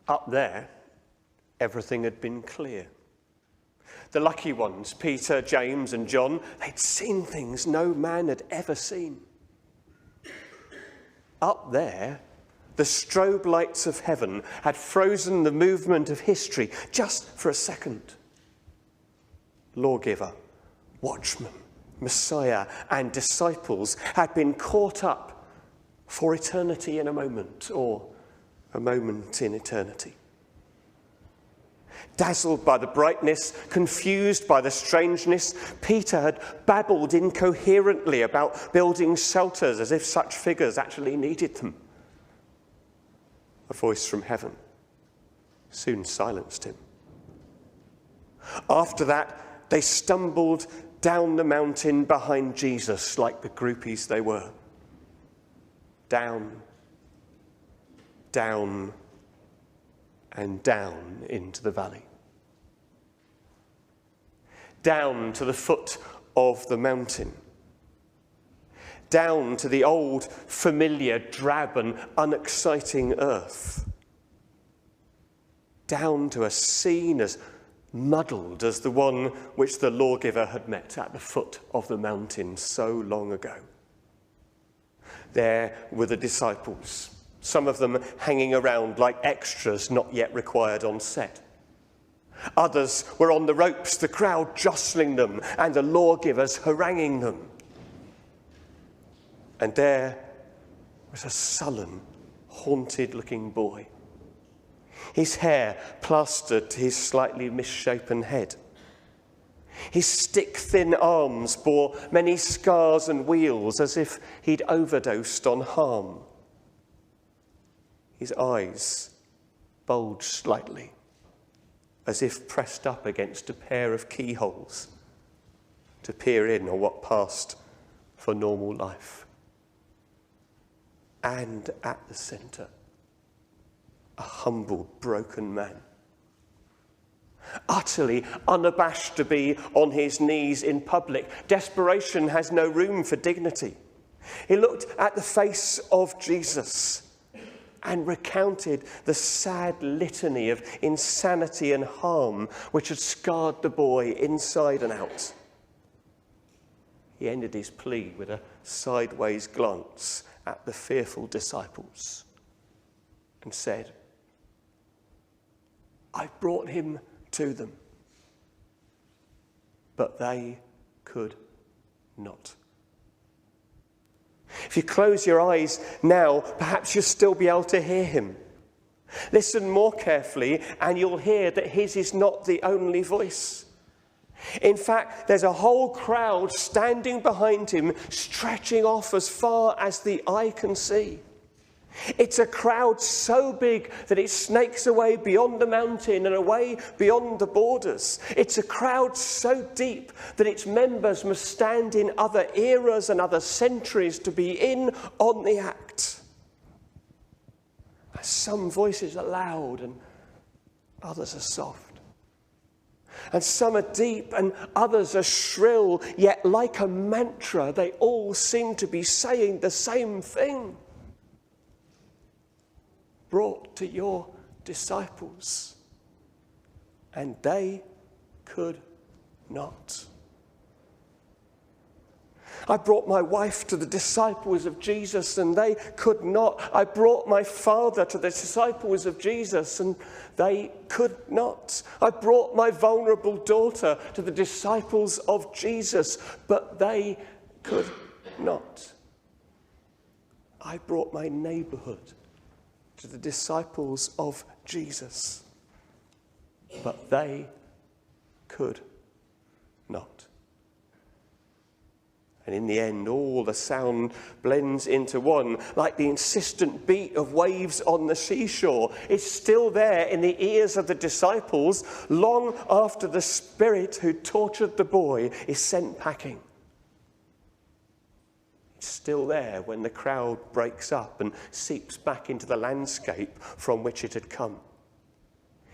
Up there, everything had been clear. The lucky ones, Peter, James and John, they'd seen things no man had ever seen. Up there, the strobe lights of heaven had frozen the movement of history just for a second. Lawgiver, watchman, Messiah and disciples had been caught up for eternity in a moment, or a moment in eternity. Dazzled by the brightness, confused by the strangeness, Peter had babbled incoherently about building shelters as if such figures actually needed them. A voice from heaven soon silenced him. After that, they stumbled down the mountain behind Jesus like the groupies they were. Down, down, and down into the valley. Down to the foot of the mountain. Down to the old, familiar, drab and unexciting earth. Down to a scene as muddled as the one which the lawgiver had met at the foot of the mountain so long ago. There were the disciples, some of them hanging around like extras not yet required on set. Others were on the ropes, the crowd jostling them and the lawgivers haranguing them. And there was a sullen, haunted-looking boy, his hair plastered to his slightly misshapen head. His stick-thin arms bore many scars and wheals as if he'd overdosed on harm. His eyes bulged slightly, as if pressed up against a pair of keyholes to peer in on what passed for normal life. And at the centre, a humble, broken man, utterly unabashed to be on his knees in public. Desperation has no room for dignity. He looked at the face of Jesus and recounted the sad litany of insanity and harm which had scarred the boy inside and out. He ended his plea with a sideways glance at the fearful disciples and said, "I brought him to them, but they could not." If you close your eyes now, perhaps you'll still be able to hear him. Listen more carefully and you'll hear that his is not the only voice. In fact, there's a whole crowd standing behind him, stretching off as far as the eye can see. It's a crowd so big that it snakes away beyond the mountain and away beyond the borders. It's a crowd so deep that its members must stand in other eras and other centuries to be in on the act. Some voices are loud and others are soft. And some are deep and others are shrill, yet like a mantra, they all seem to be saying the same thing. Brought to your disciples, and they could not. I brought my wife to the disciples of Jesus, and they could not. I brought my father to the disciples of Jesus, and they could not. I brought my vulnerable daughter to the disciples of Jesus, but they could not. I brought my neighborhood to the disciples of Jesus, but they could not. And in the end, all the sound blends into one, like the insistent beat of waves on the seashore. It's still there in the ears of the disciples, long after the spirit who tortured the boy is sent packing. It's still there when the crowd breaks up and seeps back into the landscape from which it had come.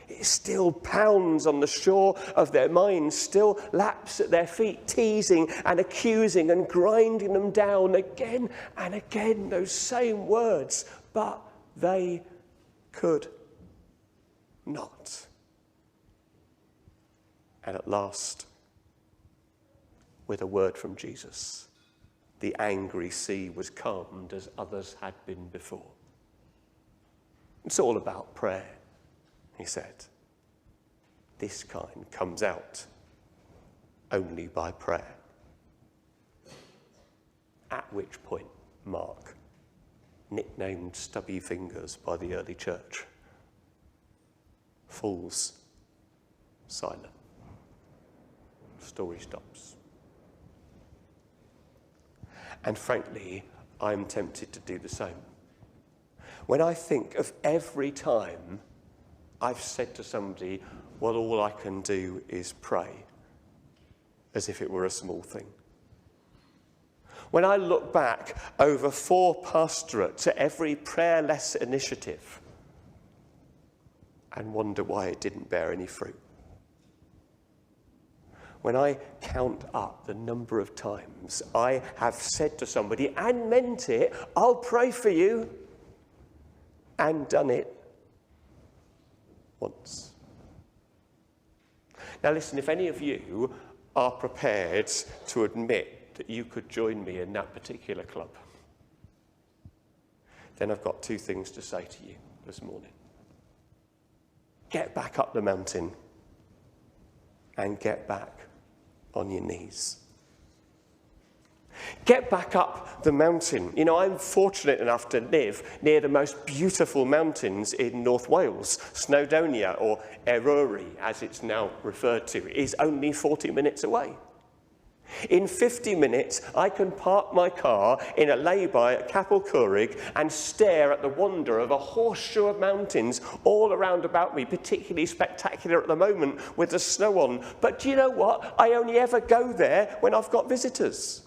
It still pounds on the shore of their minds, still laps at their feet, teasing and accusing and grinding them down again and again, those same words, but they could not. And at last, with a word from Jesus, the angry sea was calmed as others had been before. It's all about prayer, he said. This kind comes out only by prayer. At which point, Mark, nicknamed Stubby Fingers by the early church, falls silent. Story stops. And frankly, I'm tempted to do the same. When I think of every time I've said to somebody, well, all I can do is pray, as if it were a small thing. When I look back over 4 pastorates at every prayerless initiative and wonder why it didn't bear any fruit. When I count up the number of times I have said to somebody and meant it, I'll pray for you, and done it once. Now listen, if any of you are prepared to admit that you could join me in that particular club, then I've got 2 things to say to you this morning. Get back up the mountain and get back on your knees. Get back up the mountain. You know, I'm fortunate enough to live near the most beautiful mountains in North Wales. Snowdonia, or Eryri, as it's now referred to, is only 40 minutes away. In 50 minutes, I can park my car in a lay-by at Capel Curig and stare at the wonder of a horseshoe of mountains all around about me, particularly spectacular at the moment with the snow on. But do you know what? I only ever go there when I've got visitors.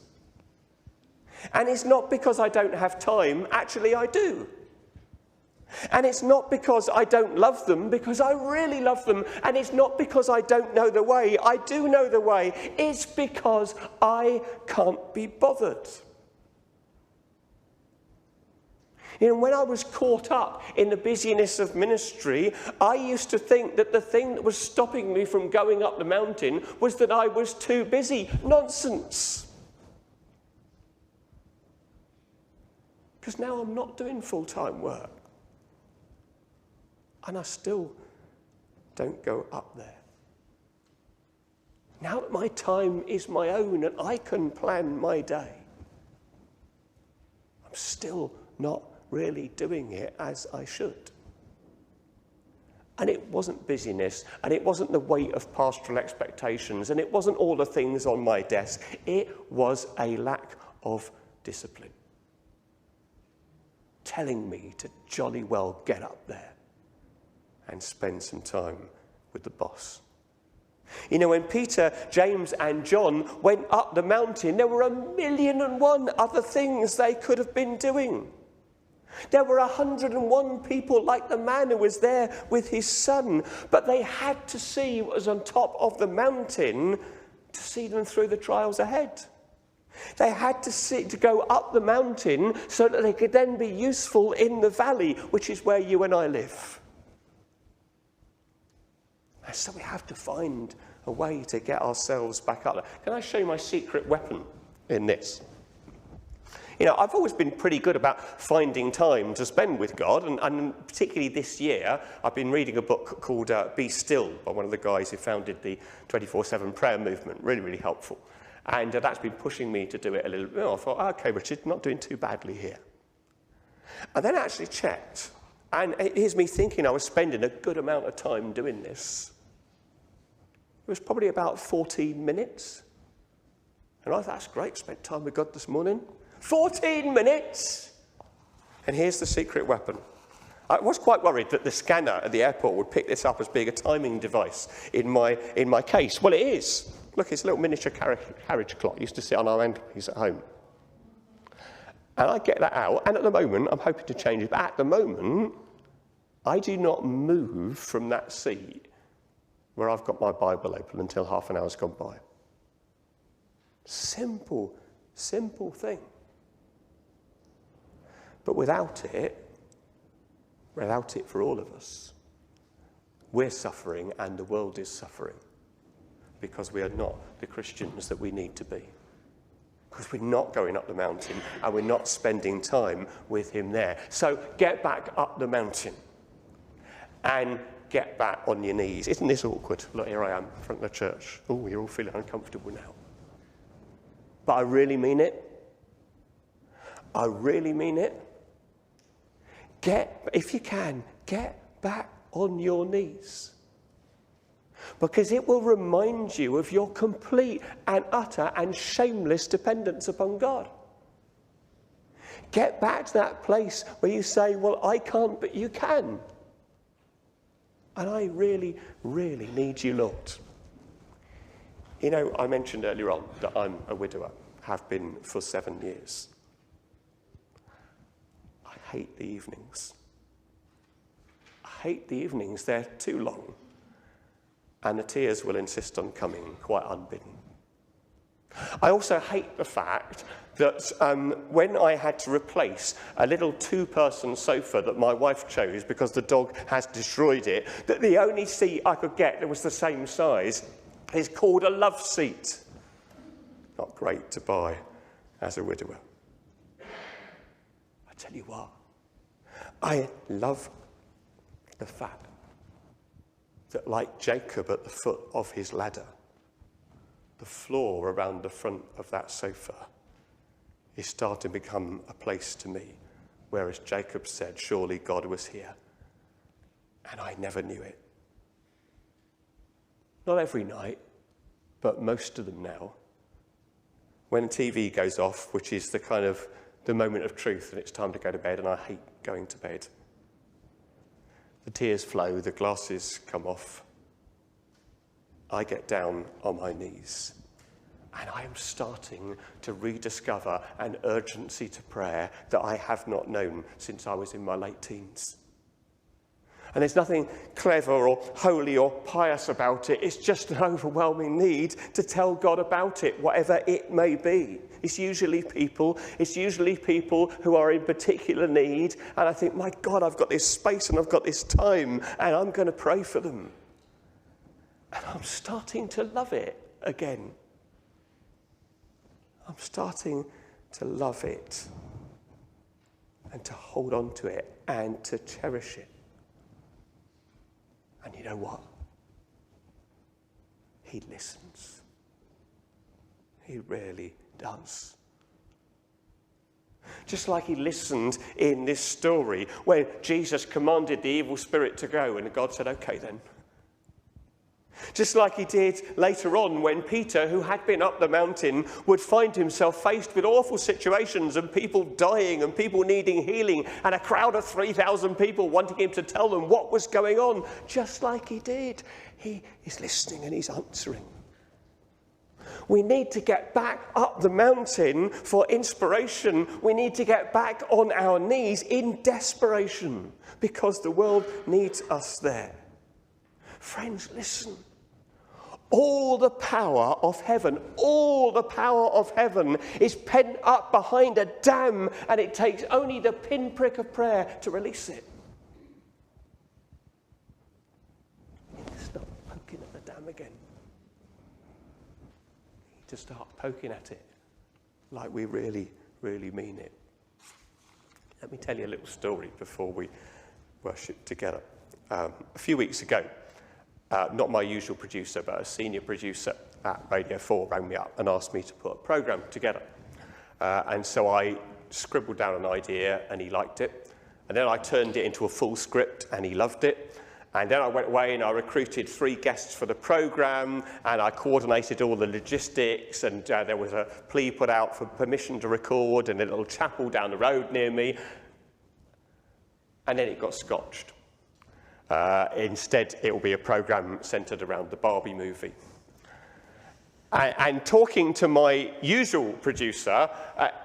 And it's not because I don't have time. Actually, I do. And it's not because I don't love them, because I really love them. And it's not because I don't know the way. I do know the way. It's because I can't be bothered. You know, when I was caught up in the busyness of ministry, I used to think that the thing that was stopping me from going up the mountain was that I was too busy. Nonsense. Because now I'm not doing full-time work. And I still don't go up there. Now that my time is my own and I can plan my day, I'm still not really doing it as I should. And it wasn't busyness, and it wasn't the weight of pastoral expectations, and it wasn't all the things on my desk. It was a lack of discipline, telling me to jolly well get up there and spend some time with the boss. You know, when Peter, James and John went up the mountain, there were 1,000,001 other things they could have been doing. There were 101 people like the man who was there with his son, but they had to see what was on top of the mountain to see them through the trials ahead. They had to go up the mountain so that they could then be useful in the valley, which is where you and I live. And so we have to find a way to get ourselves back up there. Can I show you my secret weapon in this? You know, I've always been pretty good about finding time to spend with God, and particularly this year, I've been reading a book called Be Still by one of the guys who founded the 24/7 prayer movement. Really, really helpful. And that's been pushing me to do it a little bit. I thought, okay, Richard, not doing too badly here. And then I actually checked, and here's me thinking I was spending a good amount of time doing this. It was probably about 14 minutes. And I thought, that's great, spent time with God this morning. 14 minutes! And here's the secret weapon. I was quite worried that the scanner at the airport would pick this up as being a timing device in my case. Well, it is. Look, it's a little miniature carriage clock. Used to sit on our mantelpiece at home. And I get that out, and at the moment, I'm hoping to change it, but at the moment, I do not move from that seat where I've got my Bible open until half an hour's gone by. Simple, simple thing. But without it for all of us, we're suffering and the world is suffering because we are not the Christians that we need to be. Because we're not going up the mountain and we're not spending time with him there. So get back up the mountain and get back on your knees. Isn't this awkward? Look, here I am in front of the church. Oh, you're all feeling uncomfortable now. But I really mean it. I really mean it. If you can, get back on your knees. Because it will remind you of your complete and utter and shameless dependence upon God. Get back to that place where you say, well, I can't, but you can. And I really, really need you, Lord. You know, I mentioned earlier on that I'm a widower, have been for 7 years. I hate the evenings. I hate the evenings, they're too long. And the tears will insist on coming quite unbidden. I also hate the fact that when I had to replace a little two-person sofa that my wife chose because the dog has destroyed it, that the only seat I could get that was the same size is called a love seat. Not great to buy as a widower. I tell you what, I love the fact that, like Jacob at the foot of his ladder, the floor around the front of that sofa is starting to become a place to me, whereas Jacob said, surely God was here, and I never knew it. Not every night, but most of them now. When the TV goes off, which is the kind of the moment of truth, and it's time to go to bed, and I hate going to bed. The tears flow, the glasses come off. I get down on my knees, and I am starting to rediscover an urgency to prayer that I have not known since I was in my late teens. And there's nothing clever or holy or pious about it. It's just an overwhelming need to tell God about it, whatever it may be. It's usually people who are in particular need. And I think, my God, I've got this space and I've got this time and I'm going to pray for them. And I'm starting to love it again. I'm starting to love it and to hold on to it and to cherish it. And you know what? He listens. He really does. Just like he listened in this story when Jesus commanded the evil spirit to go and God said, okay then. Just like he did later on when Peter, who had been up the mountain, would find himself faced with awful situations and people dying and people needing healing and a crowd of 3,000 people wanting him to tell them what was going on. Just like he did. He is listening and he's answering. We need to get back up the mountain for inspiration. We need to get back on our knees in desperation because the world needs us there. Friends, listen. All the power of heaven is pent up behind a dam, and it takes only the pinprick of prayer to release it. You need to start poking at the dam again. You need to start poking at it like we really, really mean it. Let me tell you a little story before we worship together. A few weeks ago, not my usual producer, but a senior producer at Radio 4 rang me up and asked me to put a programme together. And so I scribbled down an idea and he liked it. And then I turned it into a full script and he loved it. And then I went away and I recruited 3 guests for the programme and I coordinated all the logistics and there was a plea put out for permission to record in a little chapel down the road near me. And then it got scotched. Instead, it will be a programme centred around the Barbie movie. And talking to my usual producer,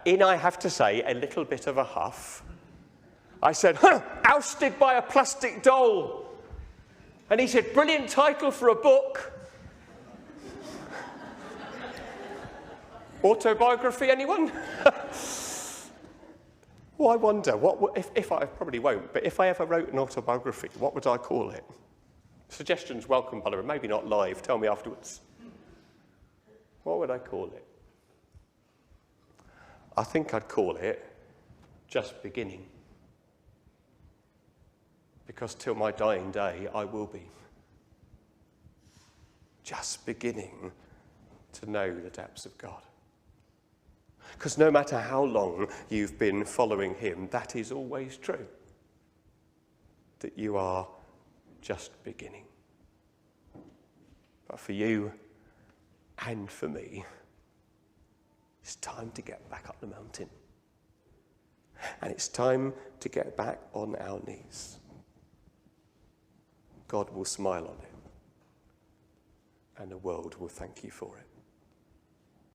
in, I have to say, a little bit of a huff, I said, ousted by a plastic doll. And he said, brilliant title for a book. Autobiography, anyone? Well, I wonder, if I probably won't, but if I ever wrote an autobiography, what would I call it? Suggestions welcome, by the way, maybe not live, tell me afterwards. What would I call it? I think I'd call it Just Beginning. Because till my dying day, I will be just beginning to know the depths of God. Because no matter how long you've been following him, that is always true. That you are just beginning. But for you and for me, it's time to get back up the mountain. And it's time to get back on our knees. God will smile on it. And the world will thank you for it.